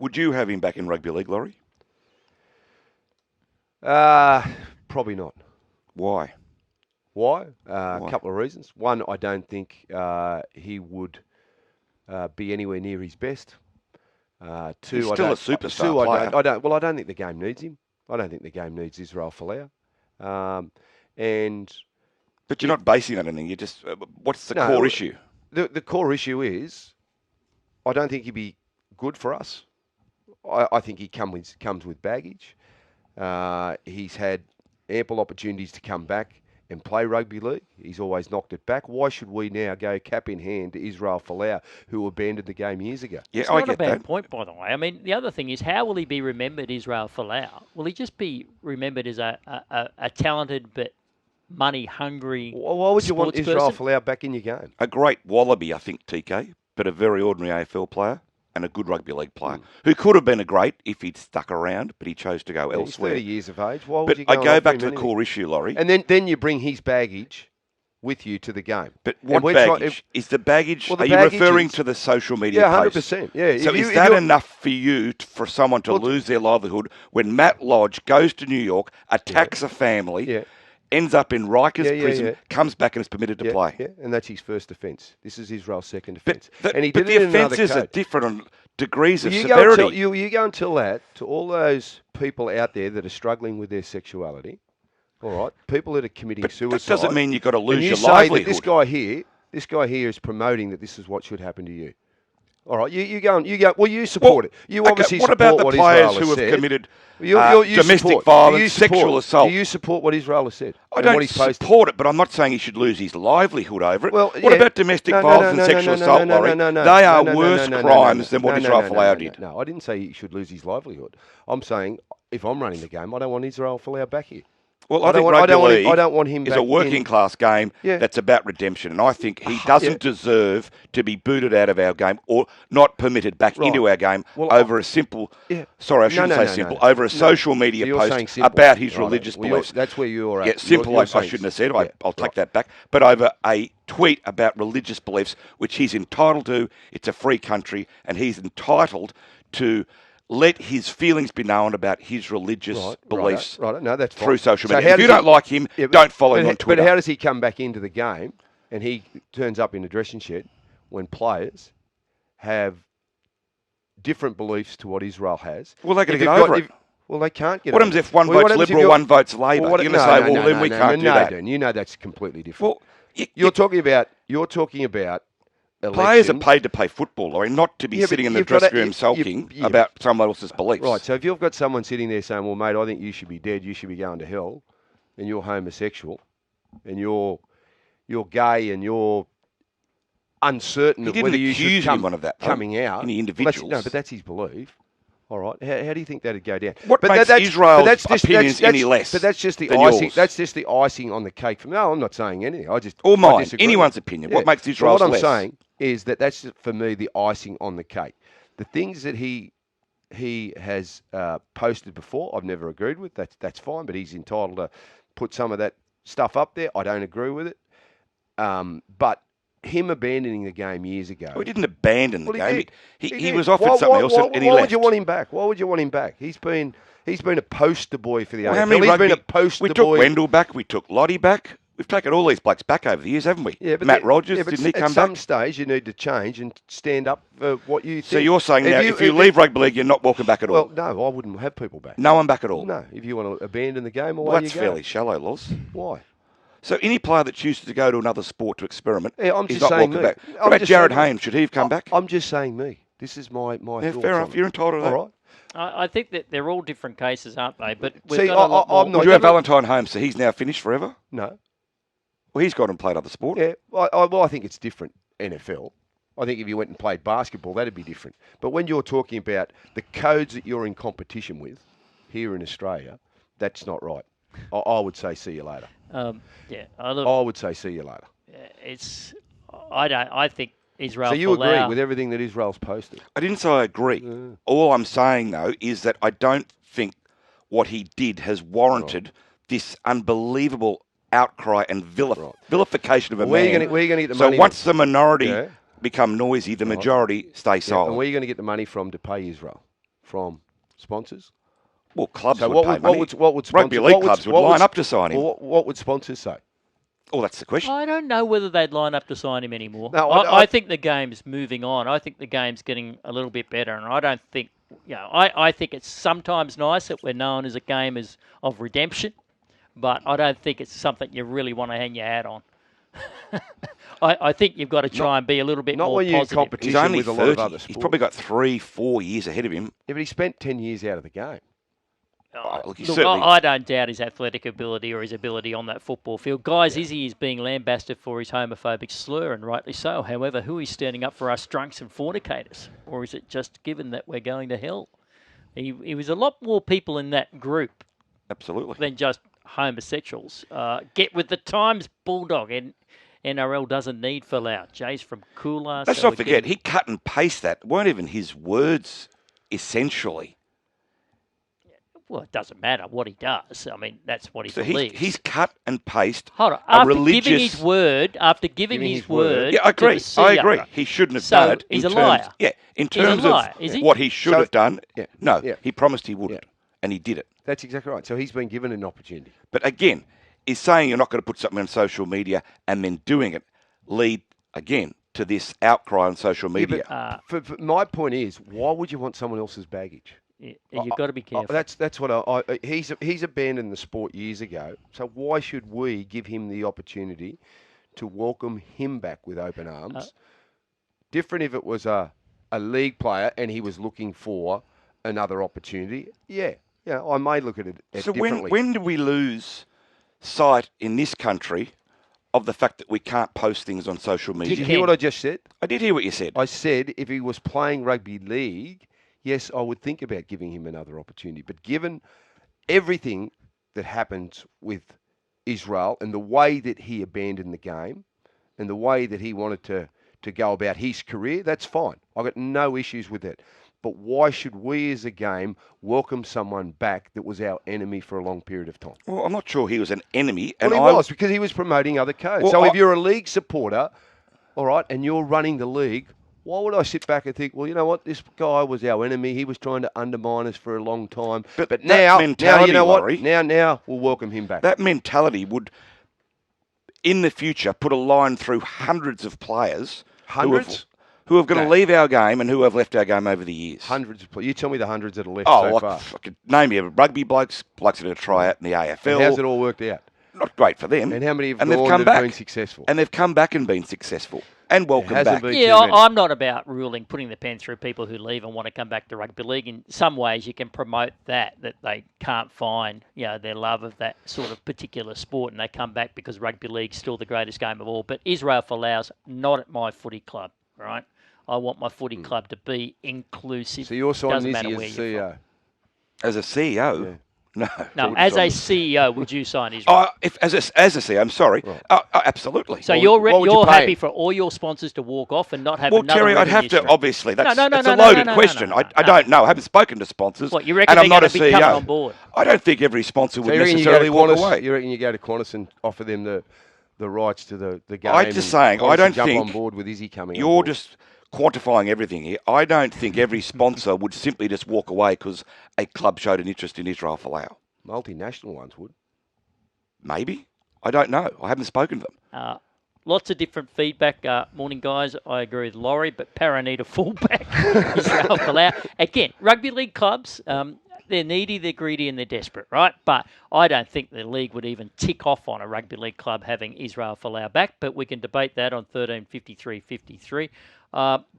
Would you have him back in rugby league, Laurie? Probably not. Why? Why? A couple of reasons. One, I don't think he would be anywhere near his best. Two, He's still a superstar player. I don't think the game needs him. I don't think the game needs Israel Folau. But you're not basing it on anything. You just what's the core issue? The core issue is I don't think he'd be good for us. I think he comes with baggage. He's had ample opportunities to come back and play rugby league. He's always knocked it back. Why should we now go cap in hand to Israel Folau, who abandoned the game years ago? Yeah, I get that. It's not a bad point, by the way. I mean, the other thing is, how will he be remembered, Israel Folau? Will he just be remembered as a talented but money-hungry Why would you want Israel Folau back in your game? A great wallaby, I think, TK, but a very ordinary AFL player and a good rugby league player who could have been a great if he'd stuck around, but he chose to go elsewhere. He's 30 years of age. Why would you go I go back to the core issue, Laurie. And then you bring his baggage with you to the game. But what baggage? Is the baggage... Are you referring to the social media posts? 100%. Yeah. So is that enough for you, for someone to lose their livelihood when Matt Lodge goes to New York, attacks a family... ends up in Rikers prison, comes back and is permitted to play. Yeah, and that's his first offence. This is Israel's second offence. But the offences are different on degrees of severity. You go and tell that to all those people out there that are struggling with their sexuality, all right? People that are committing suicide. That doesn't mean you've got to lose your livelihood. livelihood. This guy here is promoting that this is what should happen to you. All right, you go. Well, you support it. You obviously what support about the what players Israel who has have committed domestic violence, sexual assault? Do you support what Israel has said? I don't support it, but I'm not saying he should lose his livelihood over it. Well, what about domestic violence and sexual assault, Laurie? They are worse crimes than what Israel Folau did. No, I didn't say he should lose his livelihood. I'm saying if I'm running the game, I don't want Israel Folau back here. Well, I think rugby league I don't want him is a working-class game that's about redemption, and I think he doesn't deserve to be booted out of our game or not permitted back into our game over a simple... Sorry, I shouldn't say simple. Over a social media post about his religious beliefs. That's where you're at. Yeah, simple, I shouldn't have said. I'll take that back. But over a tweet about religious beliefs, which he's entitled to. It's a free country, and he's entitled to... let his feelings be known about his religious beliefs that's through fine. social media. If you don't like him, don't follow him on Twitter. But how does he come back into the game and he turns up in a dressing shed when players have different beliefs to what Israel has? Well, they're going to get over it. Well, they can't get over it. What happens if one votes Liberal, one votes Labor? You're going to say, well, then we can't do that. No, you know that's completely different. Well, you're talking about players are paid to play football, or not to be sitting in the dressing room sulking about someone else's beliefs. Right, so if you've got someone sitting there saying, well, mate, I think you should be dead, you should be going to hell, and you're homosexual, and you're gay, and you're uncertain of whether you should come one of that, coming out. Any individuals. But that's his belief. All right, how do you think that'd go down? What makes Israel's opinions any less? But that's just the icing. That's just the icing on the cake. No, I'm not saying anything. Or mine. Anyone's opinion. What makes Israel's less? What I'm saying is that's for me the icing on the cake. The things that he has posted before, I've never agreed with. That's fine, but he's entitled to put some of that stuff up there. I don't agree with it. But him abandoning the game years ago. Well, he didn't abandon the game. He was offered something else and he left. Why would you want him back? Why would you want him back? He's been a poster boy for the AFL. How many He's been a poster boy. We took Wendell back. We took Lottie back. We've taken all these blokes back over the years, haven't we? Yeah, but Matt Rogers, didn't he come back? At some stage, you need to change and stand up for what you think. So you're saying now, if you leave rugby league, you're not welcome back at all? Well, no, I wouldn't have people back. No one back at all? No. If you want to abandon the game, away well, that's you go. fairly shallow, Loz. Why? So any player that chooses to go to another sport to experiment is not saying welcome back. What about Jared Haynes? Should he have come back? I'm just saying me. This is my thoughts. Fair enough. You're entitled to that. All right. I think that they're all different cases, aren't they? But see, would you have Valentine Holmes, so he's now finished forever? No. Well, he's gone and played other sport. Yeah. Well, I think it's different, NFL. I think if you went and played basketball, that'd be different. But when you're talking about the codes that you're in competition with here in Australia, that's not right. I would say see you later. I would say see you later. I think Israel. So you agree with everything that Israel's posted? I didn't say I agree. Yeah. All I'm saying though is that I don't think what he did has warranted this unbelievable outcry and vilification of a man. Where are you going to get the money? So once the minority become noisy, the majority stay silent. And where are you going to get the money from to pay Israel? from sponsors? Well, clubs So would what pay would, money. what would sponsors, Rugby league clubs would line up to sign him. Well, what would sponsors say? Oh, that's the question. I don't know whether they'd line up to sign him anymore. No, I think the game's moving on. I think the game's getting a little bit better, and I don't think, I think it's sometimes nice that we're known as a game of redemption, but I don't think it's something you really want to hang your hat on. I think you've got to try and be a little bit more positive. Not when you're in competition He's only with 30. a lot of other sports. He's probably got 3-4 years ahead of him. Yeah, but he spent 10 years out of the game. Look, I don't doubt his athletic ability or his ability on that football field. Guys, Izzy is being lambasted for his homophobic slur, and rightly so. However, who is standing up for us drunks and fornicators? Or is it just given that we're going to hell? He was a lot more people in that group. Absolutely. Than just homosexuals. Get with the times, Bulldog. And NRL doesn't need Folau. Jay's from Coolah. Let's not forget, he cut and paste that. Weren't even his words, essentially. Well, it doesn't matter what he does. I mean, that's what he believes. He's cut and paste. Hold on. After giving his word, yeah, I agree. I agree. He shouldn't have done it. He's a liar. Yeah, in terms of what he should have done. Yeah. No, he promised he wouldn't, and he did it. That's exactly right. So he's been given an opportunity. But again, is saying you're not going to put something on social media and then doing it lead again to this outcry on social media? Yeah, but for my point is, why would you want someone else's baggage? You've got to be careful. That's what he's abandoned the sport years ago. So why should we give him the opportunity to welcome him back with open arms? Different if it was a league player and he was looking for another opportunity. Yeah, I may look at it differently. So when do we lose sight in this country of the fact that we can't post things on social media? Did you hear what I just said? I did hear what you said. I said if he was playing rugby league, yes, I would think about giving him another opportunity. But given everything that happened with Israel and the way that he abandoned the game and the way that he wanted to go about his career, that's fine. I've got no issues with it. But why should we as a game welcome someone back that was our enemy for a long period of time? Well, I'm not sure he was an enemy. Well, he was, because he was promoting other codes. So if you're a league supporter, all right, and you're running the league, why would I sit back and think, well, you know what, this guy was our enemy. He was trying to undermine us for a long time. But now, you know what? Laurie, now we'll welcome him back. That mentality would, in the future, put a line through hundreds of players. Hundreds? Who are going to leave our game and who have left our game over the years. Hundreds of players. You tell me the hundreds that are left so far. I could name you rugby blokes that are try out in the AFL. And how's it all worked out? Not great for them. And how many have gone and been successful? And they've come back and been successful. And welcome back. Yeah, I'm not about putting the pen through people who leave and want to come back to rugby league. In some ways, you can promote that they can't find their love of that sort of particular sport, and they come back because rugby league's still the greatest game of all. But Israel Folau's not at my footy club, right? I want my footy club to be inclusive. So you're signing Izzy as CEO? As a CEO? Yeah. No, as a CEO, would you sign Israel? As a CEO, I'm sorry. Right. Absolutely. So you're happy for all your sponsors to walk off and not have another Terry, I'd have to, obviously, that's a loaded question. I don't know. I haven't spoken to sponsors. What, you reckon and I'm not a CEO. Coming on board? I don't think every sponsor would necessarily walk away. You reckon you go to Qantas and offer them the rights to the game? I'm just saying, I don't jump think on board with Izzy coming you're on board. Just quantifying everything here. I don't think every sponsor would simply just walk away because a club showed an interest in Israel Folau. Multinational ones would. Maybe. I don't know. I haven't spoken to them. Lots of different feedback. Morning, guys. I agree with Laurie, but Para need a fullback. Israel Folau. Again, rugby league clubs, they're needy, they're greedy, and they're desperate, right? But I don't think the league would even tick off on a rugby league club having Israel Folau back, but we can debate that on 135353.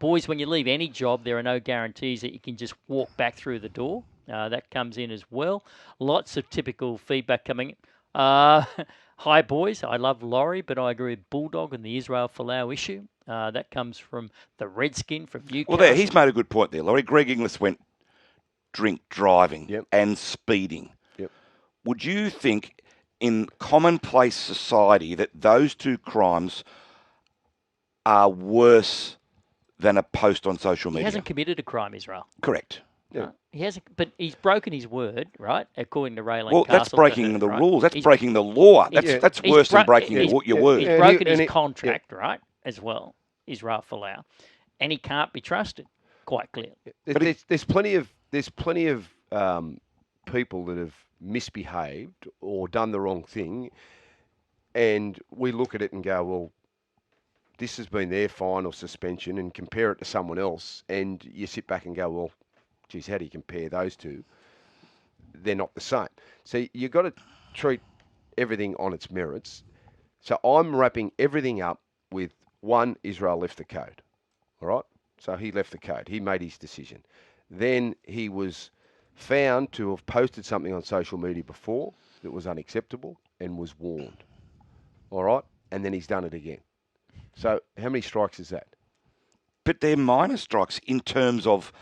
Boys, when you leave any job, there are no guarantees that you can just walk back through the door. That comes in as well. Lots of typical feedback coming in. Hi, boys. I love Laurie, but I agree with Bulldog and the Israel Folau issue. That comes from the Redskin from Newcastle. Well, he's made a good point there, Laurie. Greg Inglis went drink driving and speeding. Yep. Would you think in commonplace society that those two crimes are worse than a post on social media? He hasn't committed a crime, Israel. Correct. Yeah. He hasn't, but he's broken his word, right? According to Raylan Well, Castle. that's breaking the rules. That's breaking the law. That's worse than breaking your word. He's broken his contract, right, as well, Israel Folau, and he can't be trusted. quite clear. There's plenty of people that have misbehaved or done the wrong thing, and we look at it and go, well, this has been their fine or suspension, and compare it to someone else, and you sit back and go, well, geez, how do you compare those two? They're not the same. So you've got to treat everything on its merits. So I'm wrapping everything up with, one, Israel left the code. All right? So he left the code. He made his decision. Then he was found to have posted something on social media before that was unacceptable and was warned. All right? And then he's done it again. So how many strikes is that? But they're minor strikes in terms of,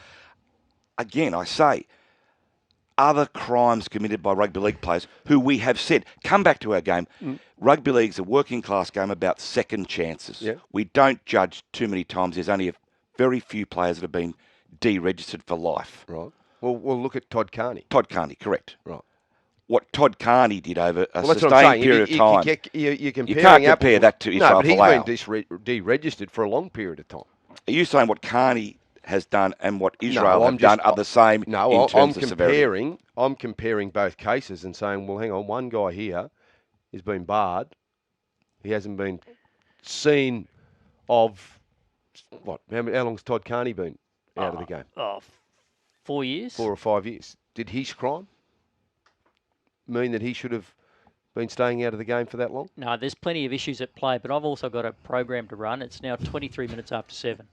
again, I say, other crimes committed by rugby league players who we have said, come back to our game. Rugby league's a working class game about second chances. Yeah. We don't judge too many times. There's only a very few players that have been deregistered for life. Right. Well, we'll look at Todd Carney. Todd Carney, correct. Right. What Todd Carney did over a Well, sustained period of time. You can't compare that to Israel Folau. No, Folau. but he's been deregistered for a long period of time. Are you saying what Carney has done and what Israel have done are the same in terms of severity? I'm comparing both cases and saying, well, hang on, one guy here has been barred. He hasn't been seen of, what, how long's Todd Carney been out of the game? 4 years. 4 or 5 years. Did his crime mean that he should have been staying out of the game for that long? No, there's plenty of issues at play, but I've also got a program to run. It's now 23 minutes after 7.